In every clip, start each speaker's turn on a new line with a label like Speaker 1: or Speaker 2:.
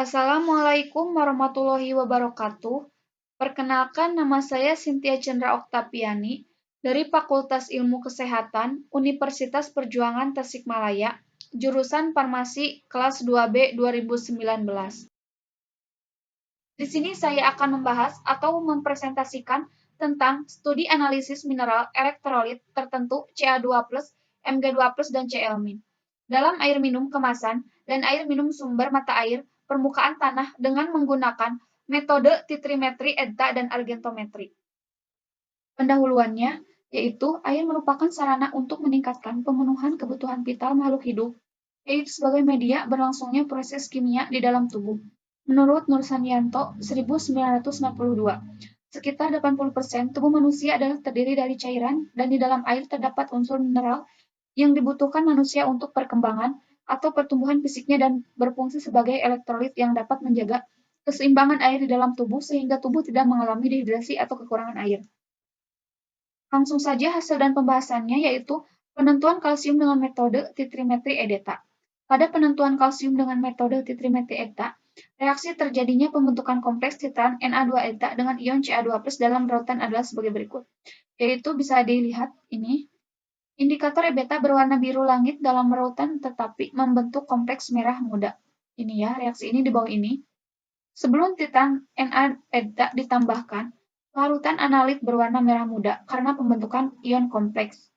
Speaker 1: Assalamualaikum warahmatullahi wabarakatuh. Perkenalkan, nama saya Cynthia Chandra Oktaviani dari Fakultas Ilmu Kesehatan Universitas Perjuangan Tasikmalaya, jurusan Farmasi kelas 2B 2019. Di sini saya akan membahas atau mempresentasikan tentang studi analisis mineral elektrolit tertentu Ca2+, Mg2+, dan Cl-. Dalam air minum kemasan dan air minum sumber mata air permukaan tanah dengan menggunakan metode titrimetri EDTA dan argentometri. Pendahuluannya, yaitu air merupakan sarana untuk meningkatkan pemenuhan kebutuhan vital makhluk hidup, yaitu sebagai media berlangsungnya proses kimia di dalam tubuh. Menurut Nur Sanyanto, 1992, sekitar 80% tubuh manusia adalah terdiri dari cairan dan di dalam air terdapat unsur mineral yang dibutuhkan manusia untuk perkembangan atau pertumbuhan fisiknya dan berfungsi sebagai elektrolit yang dapat menjaga keseimbangan air di dalam tubuh sehingga tubuh tidak mengalami dehidrasi atau kekurangan air. Langsung saja hasil dan pembahasannya, yaitu penentuan kalsium dengan metode titrimetri EDTA. Pada penentuan kalsium dengan metode titrimetri EDTA, reaksi terjadinya pembentukan kompleks titran Na2-EDTA dengan ion Ca2+ dalam rautan adalah sebagai berikut. Yaitu bisa dilihat ini, indikator E-beta berwarna biru langit dalam rautan tetapi membentuk kompleks merah muda. Ini ya, reaksi ini di bawah ini. Sebelum titran Na-EDTA ditambahkan, larutan analit berwarna merah muda karena pembentukan ion kompleks.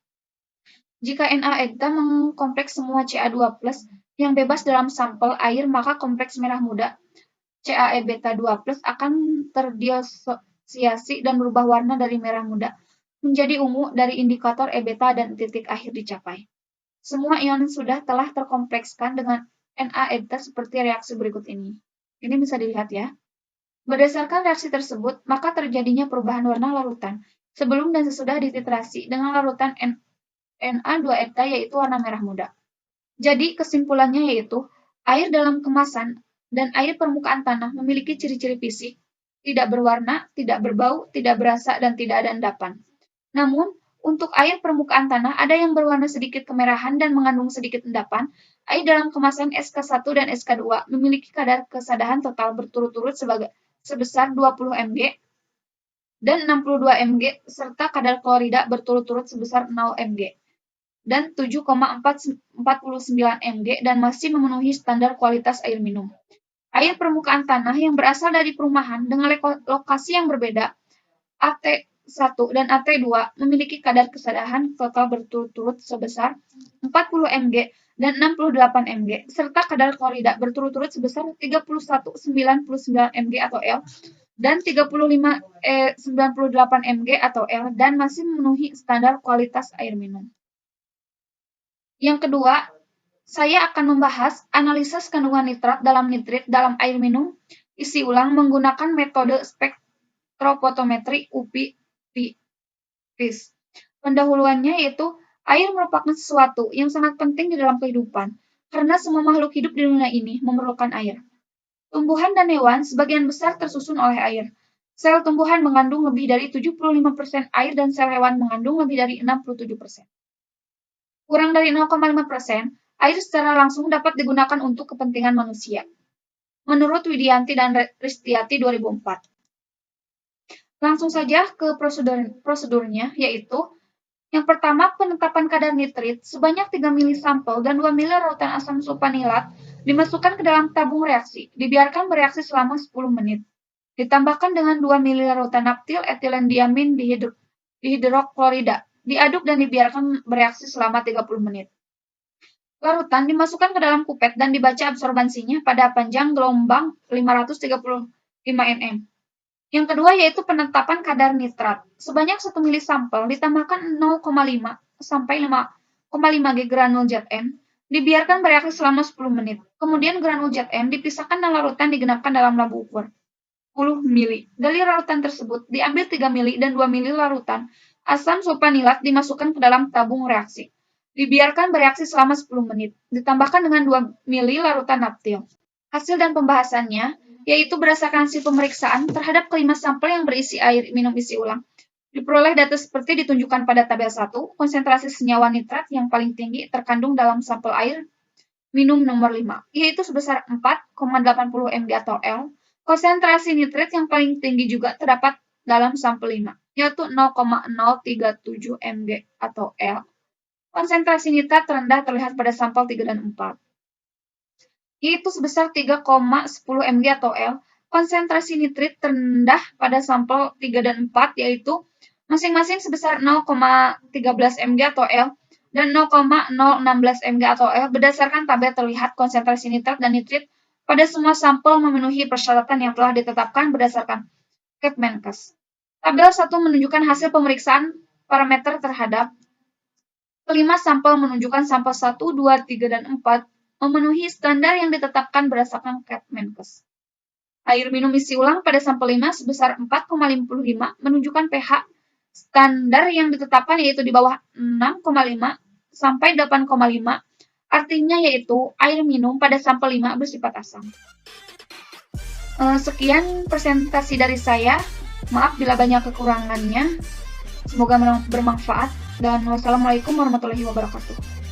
Speaker 1: Jika Na-EDTA mengkompleks semua Ca2+ yang bebas dalam sampel air, maka kompleks merah muda CaE-beta2+ akan terdisosiasi dan berubah warna dari merah muda menjadi ungu dari indikator E-beta dan titik akhir dicapai. Semua ion sudah telah terkomplekskan dengan Na-EDTA seperti reaksi berikut ini. Ini bisa dilihat ya. Berdasarkan reaksi tersebut, maka terjadinya perubahan warna larutan sebelum dan sesudah dititrasi dengan larutan Na2-EDTA yaitu warna merah muda. Jadi kesimpulannya yaitu air dalam kemasan dan air permukaan tanah memiliki ciri-ciri fisik, tidak berwarna, tidak berbau, tidak berasa, dan tidak ada endapan. Namun, untuk air permukaan tanah ada yang berwarna sedikit kemerahan dan mengandung sedikit endapan. Air dalam kemasan SK1 dan SK2 memiliki kadar kesadahan total berturut-turut sebesar 20 mg dan 62 mg serta kadar klorida berturut-turut sebesar 0 mg dan 7,449 mg dan masih memenuhi standar kualitas air minum. Air permukaan tanah yang berasal dari perumahan dengan lokasi yang berbeda, AT1 dan AT2 memiliki kadar kesadahan total berturut-turut sebesar 40 mg dan 68 mg, serta kadar klorida berturut-turut sebesar 31,99 mg atau L dan 35,98 mg atau L dan masih memenuhi standar kualitas air minum. Yang kedua, saya akan membahas analisis kandungan nitrat dalam nitrit dalam air minum isi ulang menggunakan metode spektrofotometri UV-Vis. Pendahuluannya yaitu air merupakan sesuatu yang sangat penting di dalam kehidupan karena semua makhluk hidup di dunia ini memerlukan air. Tumbuhan dan hewan sebagian besar tersusun oleh air. Sel tumbuhan mengandung lebih dari 75% air dan sel hewan mengandung lebih dari 67%. Kurang dari 0,5%, air secara langsung dapat digunakan untuk kepentingan manusia. Menurut Widianti dan Ristiati 2004. Langsung saja ke prosedurnya, yaitu yang pertama, penetapan kadar nitrit sebanyak 3 mili sampel dan 2 mili rautan asam sulfanilat dimasukkan ke dalam tabung reaksi, dibiarkan bereaksi selama 10 menit. Ditambahkan dengan 2 mili rautan naptil etilen diamin dihidroklorida, diaduk dan dibiarkan bereaksi selama 30 menit. Larutan dimasukkan ke dalam kupet dan dibaca absorbansinya pada panjang gelombang 535 nm. Yang kedua yaitu penetapan kadar nitrat. Sebanyak 1 mili sampel ditambahkan 0,5 sampai 5,5 g granul zat N, dibiarkan bereaksi selama 10 menit. Kemudian granul zat N dipisahkan dan larutan digenapkan dalam lampu ukur 10 mili. Dari larutan tersebut diambil 3 mili dan 2 mili larutan asam sulfanilat dimasukkan ke dalam tabung reaksi. Dibiarkan bereaksi selama 10 menit. Ditambahkan dengan 2 mili larutan naptil. Hasil dan pembahasannya yaitu berdasarkan hasil pemeriksaan terhadap kelima sampel yang berisi air minum isi ulang. Diperoleh data seperti ditunjukkan pada tabel 1, konsentrasi senyawa nitrat yang paling tinggi terkandung dalam sampel air minum nomor 5, yaitu sebesar 4,80 mg atau L. Konsentrasi nitrit yang paling tinggi juga terdapat dalam sampel 5, yaitu 0,037 mg atau L. Konsentrasi nitrat terendah terlihat pada sampel 3 dan 4, yaitu sebesar 3,10 mg atau L. Konsentrasi nitrit terendah pada sampel 3 dan 4, yaitu masing-masing sebesar 0,13 mg atau L dan 0,016 mg atau L. Berdasarkan tabel terlihat konsentrasi nitrat dan nitrit pada semua sampel memenuhi persyaratan yang telah ditetapkan berdasarkan Kemenkes. Tabel 1 menunjukkan hasil pemeriksaan parameter terhadap kelima sampel menunjukkan sampel 1, 2, 3, dan 4 memenuhi standar yang ditetapkan berdasarkan Kemenkes. Air minum isi ulang pada sampel 5 sebesar 4,55 menunjukkan pH standar yang ditetapkan yaitu di bawah 6,5 sampai 8,5, artinya yaitu air minum pada sampel 5 bersifat asam. Sekian presentasi dari saya. Maaf bila banyak kekurangannya. Semoga bermanfaat dan wassalamualaikum warahmatullahi wabarakatuh.